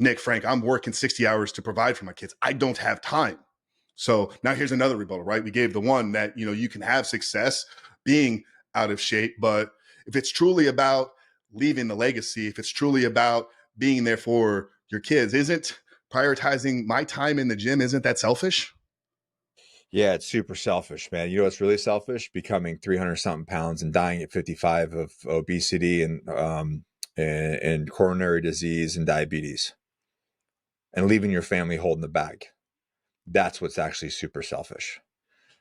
Nick, Frank, I'm working 60 hours to provide for my kids. I don't have time. So now here's another rebuttal, right? We gave the one that, you can have success being out of shape, but if it's truly about leaving the legacy, if it's truly about being there for your kids, isn't prioritizing my time in the gym, isn't that selfish? Yeah, it's super selfish, man. You know what's really selfish? Becoming 300 something pounds and dying at 55 of obesity and coronary disease and diabetes, and leaving your family holding the bag. That's what's actually super selfish.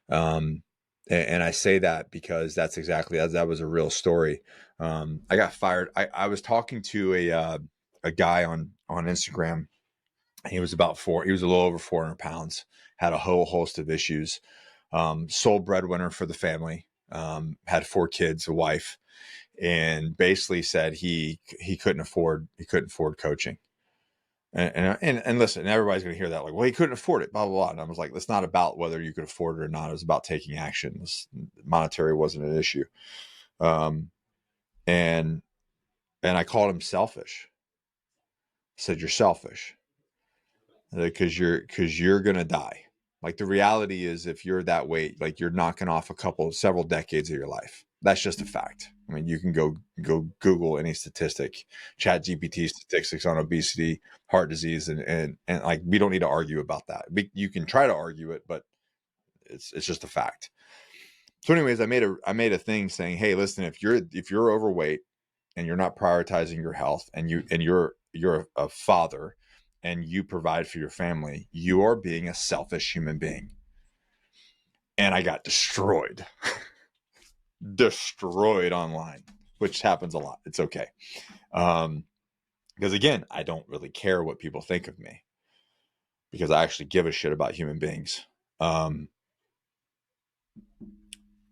And I say that because that's exactly that was a real story. I got fired. I was talking to a guy on Instagram. He was he was a little over 400 pounds, had a whole host of issues. Sole breadwinner for the family, had 4 kids, a wife, and basically said he couldn't afford coaching. And listen, everybody's going to hear that like, well, he couldn't afford it, blah, blah, blah. And I was like, it's not about whether you could afford it or not. It was about taking action. Monetary wasn't an issue. Um, and, and I called him selfish. I said, you're selfish because you're going to die. Like the reality is if you're that weight, like you're knocking off several decades of your life. That's just a fact. I mean, you can go Google any statistic, chat GPT statistics on obesity, heart disease, and like, we don't need to argue about that. You can try to argue it, but it's just a fact. So anyways, I made a thing saying, hey, listen, if you're overweight and you're not prioritizing your health and you're a father and you provide for your family, you are being a selfish human being. And I got destroyed. Destroyed online, which happens a lot. It's okay. Because again, I don't really care what people think of me because I actually give a shit about human beings. A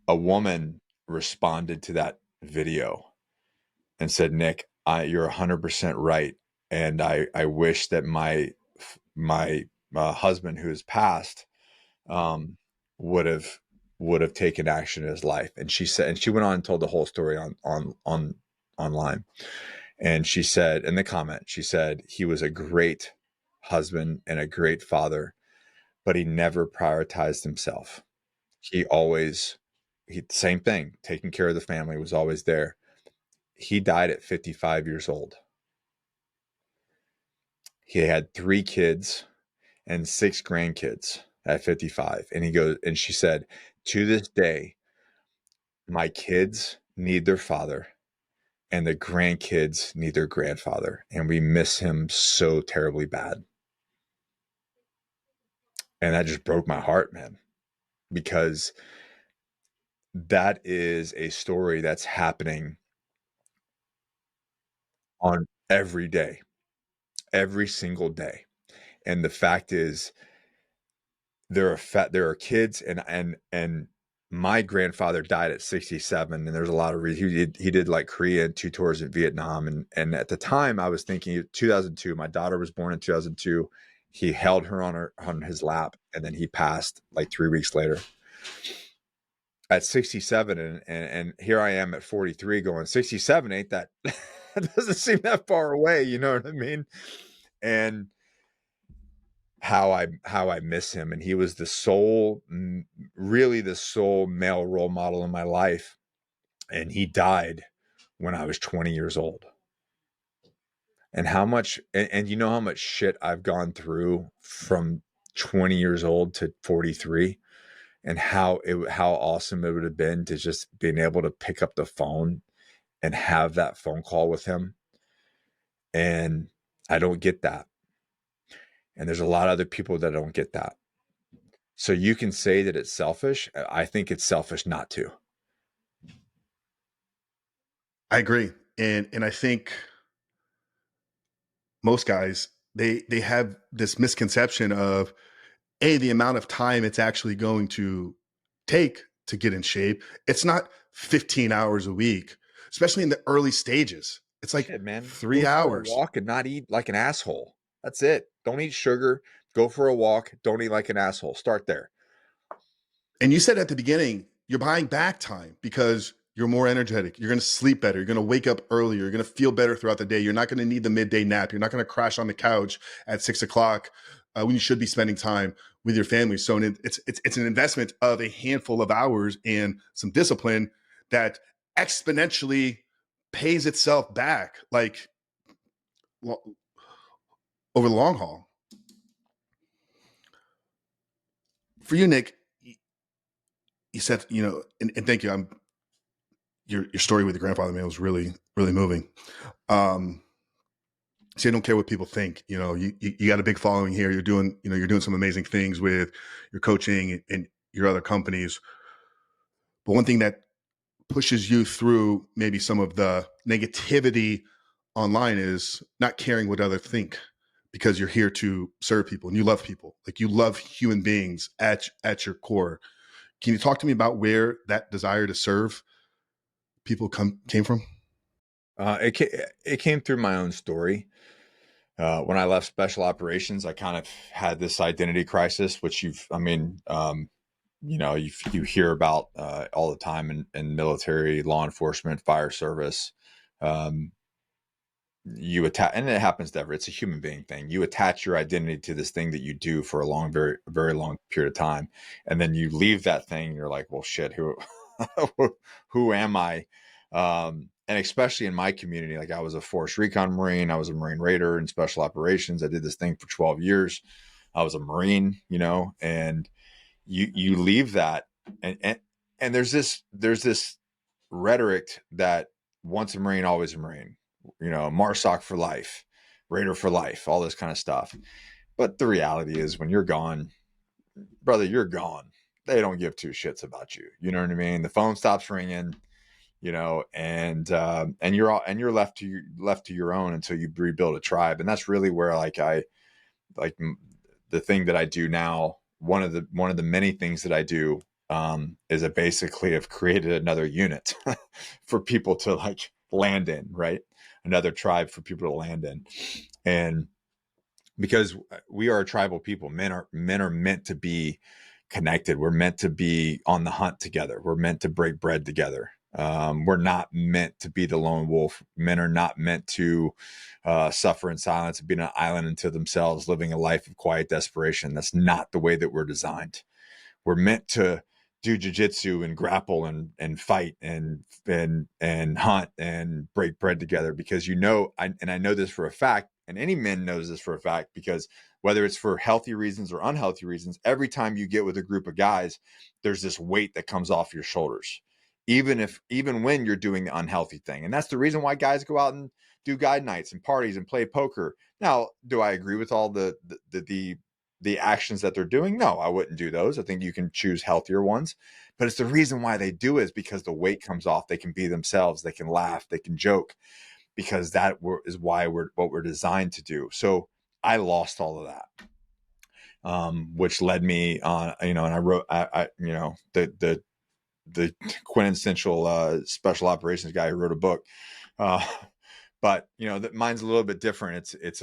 woman responded to that video and said, Nick, you're 100% right. And I wish that my husband who has passed would have taken action in his life. And she said, and she went on and told the whole story on online. And she said in the comment, she said he was a great husband and a great father, but he never prioritized himself. Same thing, taking care of the family, was always there. He died at 55 years old. He had 3 kids and 6 grandkids at 55. And she said, to this day, my kids need their father and the grandkids need their grandfather. And we miss him so terribly bad. And that just broke my heart, man, because that is a story that's happening on every day, every single day. And the fact is, there are kids, and my grandfather died at 67, and there's a lot of reasons. He did like Korea and 2 tours in Vietnam, and at the time I was thinking 2002. My daughter was born in 2002. He held her on his lap, and then he passed like 3 weeks later. At 67, and here I am at 43 going, 67 ain't that that doesn't seem that far away, you know what I mean? And how I miss him. And he was really the sole male role model in my life. And he died when I was 20 years old. And and you know how much shit I've gone through from 20 years old to 43, and how awesome it would have been to just being able to pick up the phone and have that phone call with him. And I don't get that. And there's a lot of other people that don't get that. So you can say that it's selfish. I think it's selfish not to. I agree. And I think most guys, they have this misconception of the amount of time it's actually going to take to get in shape. It's not 15 hours a week, especially in the early stages. It's like Shit, man. Go 3 for a hours. walk and not eat like an asshole. That's it. Don't eat sugar. Go for a walk. Don't eat like an asshole. Start there. And you said at the beginning, you're buying back time because you're more energetic. You're going to sleep better. You're going to wake up earlier. You're going to feel better throughout the day. You're not going to need the midday nap. You're not going to crash on the couch at 6 o'clock when you should be spending time with your family. So it's an investment of a handful of hours and some discipline that exponentially pays itself back, like over the long haul. For you, Nick, you said, and thank you. Your story with your grandfather, man, was really, really moving. So you don't care what people think. You got a big following here. You're doing some amazing things with your coaching and your other companies. But one thing that pushes you through maybe some of the negativity online is not caring what others think, because you're here to serve people and you love people. Like, you love human beings at your core. Can you talk to me about where that desire to serve people came from? It came through my own story. When I left special operations, I kind of had this identity crisis, which you hear about all the time in military, law enforcement, fire service. You attach, and it happens to it's a human being thing. You attach your identity to this thing that you do for a very, very long period of time. And then you leave that thing. And you're like, well, shit, who am I? And especially in my community, like, I was a Force Recon Marine. I was a Marine Raider in special operations. I did this thing for 12 years. I was a Marine, and you leave that. And there's this rhetoric that once a Marine, always a Marine. MARSOC for life, Raider for life, all this kind of stuff. But the reality is, when you're gone, brother, you're gone. They don't give two shits about you. You know what I mean? The phone stops ringing, and you're left to your own until you rebuild a tribe. And that's really where, the thing that I do now. One of the many things that I do is I basically have created another unit for people to land in, right? Another tribe for people to land in. And because we are a tribal people, men are meant to be connected. We're meant to be on the hunt together. We're meant to break bread together. We're not meant to be the lone wolf. Men are not meant to suffer in silence and be on an island unto themselves, living a life of quiet desperation. That's not the way that we're designed. We're meant to do jiu-jitsu and grapple and fight and hunt and break bread together, because I know this for a fact, and any man knows this for a fact, because whether it's for healthy reasons or unhealthy reasons, every time you get with a group of guys, there's this weight that comes off your shoulders, even when you're doing the unhealthy thing. And that's the reason why guys go out and do guide nights and parties and play poker. Now, do I agree with all the actions that they're doing? No, I wouldn't do those. I think you can choose healthier ones, but it's the reason why they do is because the weight comes off. They can be themselves. They can laugh. They can joke, because that is why what we're designed to do. So I lost all of that, which led me on, and I wrote, the quintessential special operations guy who wrote a book. But that mine's a little bit different. It's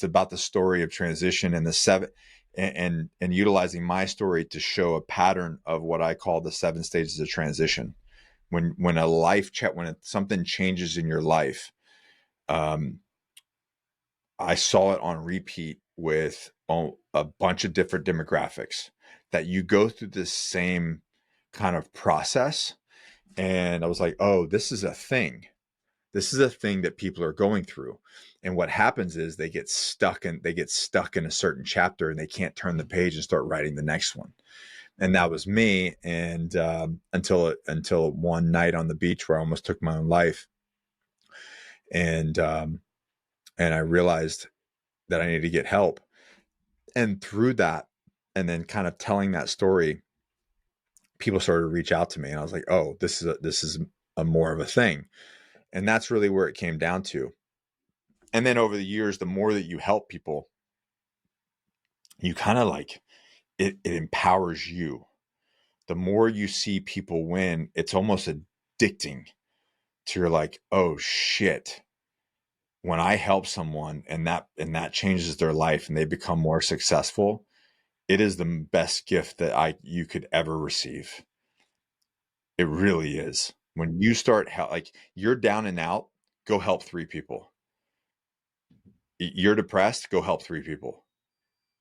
about the story of transition and the seven, and utilizing my story to show a pattern of what I call the 7 stages of transition. When something changes in your life, I saw it on repeat with a bunch of different demographics, that you go through this same kind of process. And I was like, oh, this is a thing. This is a thing that people are going through. And what happens is they get stuck in a certain chapter, and they can't turn the page and start writing the next one. And that was me. And until one night on the beach where I almost took my own life. And I realized that I needed to get help. And through that, and then kind of telling that story, people started to reach out to me, and I was like, oh, this is a more of a thing. And that's really where it came down to. And then over the years, the more that you help people, you kind of it empowers you. The more you see people win, it's almost addicting to, you're like, oh shit. When I help someone and that changes their life and they become more successful, it is the best gift that you could ever receive. It really is. When you start like you're down and out, go help 3 people. You're depressed, go help 3 people.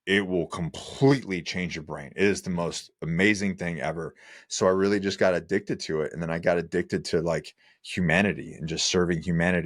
It will completely change your brain. It is the most amazing thing ever. So I really just got addicted to it. And then I got addicted to like humanity and just serving humanity.